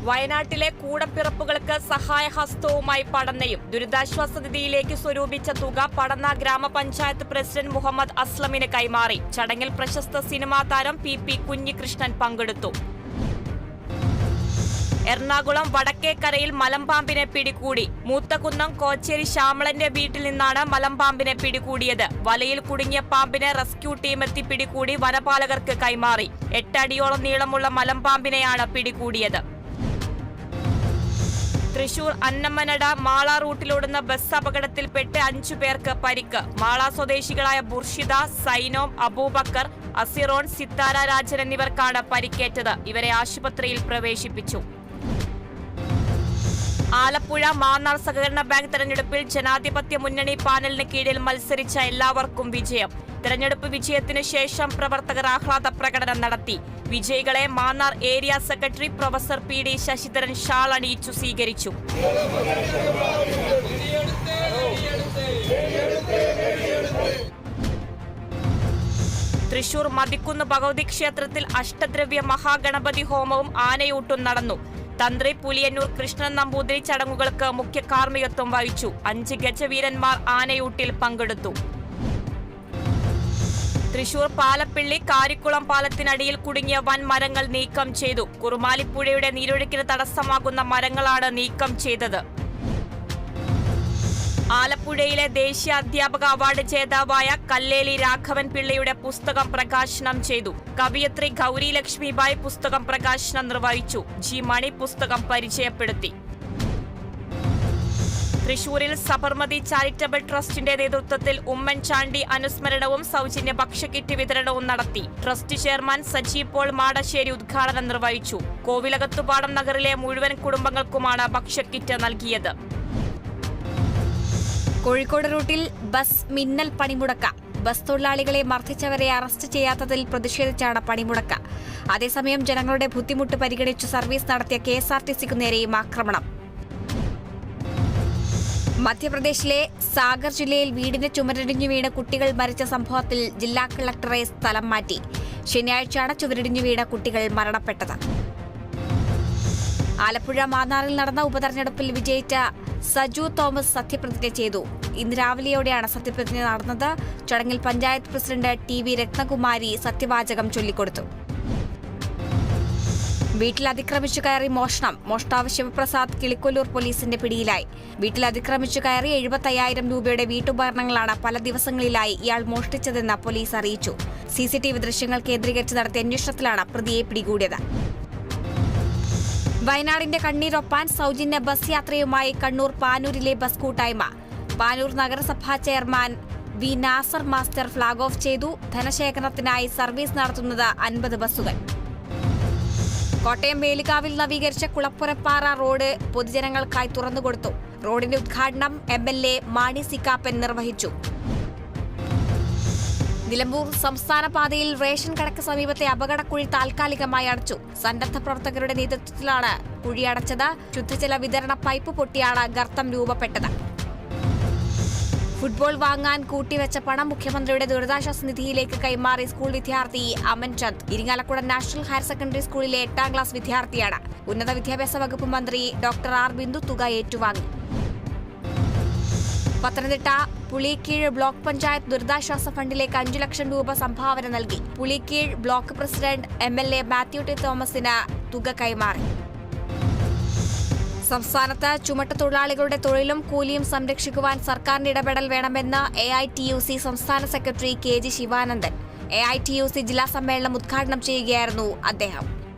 വയനാട്ടിലെ കൂടപ്പിറപ്പുകൾക്ക് സഹായഹസ്തവുമായി പടന്നയും ദുരിതാശ്വാസ നിധിയിലേക്ക് സ്വരൂപിച്ച തുക പടന്ന ഗ്രാമപഞ്ചായത്ത് പ്രസിഡന്റ് മുഹമ്മദ് അസ്ലമിന് കൈമാറി. ചടങ്ങിൽ പ്രശസ്ത സിനിമാ താരം പി കുഞ്ഞികൃഷ്ണൻ പങ്കെടുത്തു. എറണാകുളം വടക്കേക്കരയിൽ മലമ്പാമ്പിനെ പിടികൂടി. മൂത്തകുന്നം കോച്ചേരി ശ്യാമളന്റെ വീട്ടിൽ നിന്നാണ് മലമ്പാമ്പിനെ പിടികൂടിയത്. വലയിൽ കുടുങ്ങിയ പാമ്പിനെ റെസ്ക്യൂ ടീമെത്തി പിടികൂടി വനപാലകർക്ക് കൈമാറി. 8 അടിയോളം നീളമുള്ള മലമ്പാമ്പിനെയാണ് പിടികൂടിയത്. തൃശൂർ അന്നമനട മാള റൂട്ടിലോടുന്ന ബസ് അപകടത്തിൽപ്പെട്ട് 5 പേർക്ക് പരിക്ക്. മാള സ്വദേശികളായ ബുർഷിദ, സൈനോം, അബൂബക്കർ, അസിറോൺ, സിത്താര രാജൻ എന്നിവർക്കാണ് പരിക്കേറ്റത്. ഇവരെ ആശുപത്രിയിൽ പ്രവേശിപ്പിച്ചു. ആലപ്പുഴ മാന്നാർ സഹകരണ ബാങ്ക് തെരഞ്ഞെടുപ്പിൽ ജനാധിപത്യ മുന്നണി പാനലിന് കീഴിൽ മത്സരിച്ച എല്ലാവർക്കും വിജയം. തെരഞ്ഞെടുപ്പ് വിജയത്തിന് ശേഷം പ്രവർത്തകർ ആഹ്ലാദ പ്രകടനം നടത്തി. വിജയികളെ Mannar area secretary professor PD Sasidharan shawl അണിയിച്ചു സ്വീകരിച്ചു. തൃശൂർ മതിക്കുന്ന് ഭഗവതി ക്ഷേത്രത്തിൽ അഷ്ടദ്രവ്യ മഹാഗണപതി ഹോമവും ആനയൂട്ടും നടന്നു. തന്ത്രി പുലിയന്നൂർ കൃഷ്ണൻ നമ്പൂതിരി ചടങ്ങുകൾക്ക് മുഖ്യ കാർമ്മികത്വം വഹിച്ചു. 5 ഗജവീരന്മാർ ആനയൂട്ടിൽ പങ്കെടുത്തു. തൃശൂർ പാലപ്പിള്ളി കാരിക്കുളം പാലത്തിനടിയിൽ കുടുങ്ങിയ വൻ മരങ്ങൾ നീക്കം ചെയ്തു. കുറുമാലിപ്പുഴയുടെ നീരൊഴുക്കിന് തടസ്സമാകുന്ന മരങ്ങളാണ് നീക്കം ചെയ്തത്. ആലപ്പുഴയിലെ ദേശീയ അധ്യാപക അവാർഡ് ജേതാവായ കല്ലേലി രാഘവൻ പിള്ളയുടെ പുസ്തകം പ്രകാശനം ചെയ്തു. കവയിത്രി ഗൗരി ലക്ഷ്മിബായി പുസ്തകം പ്രകാശനം നിർവഹിച്ചു. G മണി പുസ്തകം പരിചയപ്പെടുത്തി. തൃശൂരിൽ സബർമതി ചാരിറ്റബിൾ ട്രസ്റ്റിന്റെ നേതൃത്വത്തിൽ ഉമ്മൻചാണ്ടി അനുസ്മരണവും സൗജന്യ ഭക്ഷ്യക്കിറ്റ് വിതരണവും നടത്തി. ട്രസ്റ്റ് ചെയർമാൻ സജി പോൾ മാടശ്ശേരി ഉദ്ഘാടനം നിർവഹിച്ചു. കോവിലകത്തുപാടം നഗറിലെ മുഴുവൻ കുടുംബങ്ങൾക്കുമാണ് ഭക്ഷ്യക്കിറ്റ് നൽകിയത്. കോഴിക്കോട് റൂട്ടിൽ ബസ് മിന്നൽ പണിമുടക്ക. ബസ് തൊഴിലാളികളെ മർദ്ദിച്ചവരെ അറസ്റ്റ് ചെയ്യാത്തതിൽ പ്രതിഷേധിച്ചാണ് പണിമുടക്ക. അതേസമയം ജനങ്ങളുടെ ബുദ്ധിമുട്ട് പരിഗണിച്ചു സർവീസ് നടത്തിയ KSRTCക്കു നേരെയും ആക്രമണം. മധ്യപ്രദേശിലെ സാഗർ ജില്ലയിൽ വീടിന് ചുമരിടിഞ്ഞു വീണ് കുട്ടികൾ മരിച്ച സംഭവത്തിൽ ജില്ലാ കളക്ടറെ സ്ഥലം മാറ്റി. ശനിയാഴ്ചയാണ് ചുവരിടിഞ്ഞു വീണ കുട്ടികൾ മരണപ്പെട്ടത്. ആലപ്പുഴ മാന്നാറിൽ നടന്ന ഉപതെരഞ്ഞെടുപ്പിൽ വിജയിച്ച സജു തോമസ് സത്യപ്രതിജ്ഞ ചെയ്തു. ഇന്ന് രാവിലെയോടെയാണ് സത്യപ്രതിജ്ഞ നടന്നത്. ചടങ്ങിൽ പഞ്ചായത്ത് പ്രസിഡന്റ് TV രത്നകുമാരി സത്യവാചകം ചൊല്ലിക്കൊടുത്തു. വീട്ടിൽ അതിക്രമിച്ചു കയറി മോഷണം. മോഷ്ടാവ് ശിവപ്രസാദ് കിളിക്കൊല്ലൂർ പോലീസിന്റെ പിടിയിലായി. വീട്ടിൽ അതിക്രമിച്ചു കയറി 75,000 രൂപയുടെ വീട്ടുപകരണങ്ങളാണ് പല ദിവസങ്ങളിലായി ഇയാൾ മോഷ്ടിച്ചതെന്ന് പോലീസ് അറിയിച്ചു. CCTV ദൃശ്യങ്ങൾ കേന്ദ്രീകരിച്ച് നടത്തിയ അന്വേഷണത്തിലാണ് പ്രതിയെ പിടികൂടിയത്. വയനാടിന്റെ കണ്ണീരൊപ്പാൻ സൗജന്യ ബസ് യാത്രയുമായി കണ്ണൂർ പാനൂരിലെ ബസ് കൂട്ടായ്മ. പാനൂർ നഗരസഭാ chairman V Nasar master flag off ചെയ്തു. ധനശേഖരണത്തിനായി സർവീസ് നടത്തുന്നത് 50 ബസ്സുകൾ. കോട്ടയം വേലിക്കാവിൽ നവീകരിച്ച കുളപ്പുരപ്പാറ റോഡ് പൊതുജനങ്ങൾക്കായി തുറന്നുകൊടുത്തു. റോഡിന്റെ ഉദ്ഘാടനം MLA മാണി സി കാപ്പൻ നിർവഹിച്ചു. നിലമ്പൂർ സംസ്ഥാന പാതയിൽ റേഷൻ കടക്ക് സമീപത്തെ അപകടക്കുഴി താൽക്കാലികമായി അടച്ചു. സന്നദ്ധ പ്രവർത്തകരുടെ നേതൃത്വത്തിലാണ് കുഴി അടച്ചത്. ശുദ്ധജല വിതരണ പൈപ്പ് പൊട്ടിയാണ് ഗർത്തം രൂപപ്പെട്ടത്. ഫുട്ബോൾ വാങ്ങാൻ കൂട്ടിവെച്ച പണം മുഖ്യമന്ത്രിയുടെ ദുരിതാശ്വാസ നിധിയിലേക്ക് കൈമാറി സ്കൂൾ വിദ്യാർത്ഥി Aman Chand. Irinjalakuda national higher secondary സ്കൂളിലെ 8ാം ക്ലാസ് വിദ്യാർത്ഥിയാണ്. ഉന്നത വിദ്യാഭ്യാസ വകുപ്പ് മന്ത്രി ഡോക്ടർ R ബിന്ദു തുക ഏറ്റുവാങ്ങി. പത്തനംതിട്ട പുളിക്കീഴ് ബ്ലോക്ക് പഞ്ചായത്ത് ദുരിതാശ്വാസ ഫണ്ടിലേക്ക് 5 ലക്ഷം രൂപ സംഭാവന നൽകി. Pulikeezhu block president MLA Mathew T തോമസിന് തുക കൈമാറി. സംസ്ഥാനത്ത് ചുമട്ടുതൊഴിലാളികളുടെ തൊഴിലും കൂലിയും സംരക്ഷിക്കുവാൻ സർക്കാരിന്റെ ഇടപെടൽ വേണമെന്ന് AITUC സംസ്ഥാന സെക്രട്ടറി KG ശിവാനന്ദൻ. AITUC ജില്ലാ സമ്മേളനം ഉദ്ഘാടനം ചെയ്യുകയായിരുന്നു അദ്ദേഹം.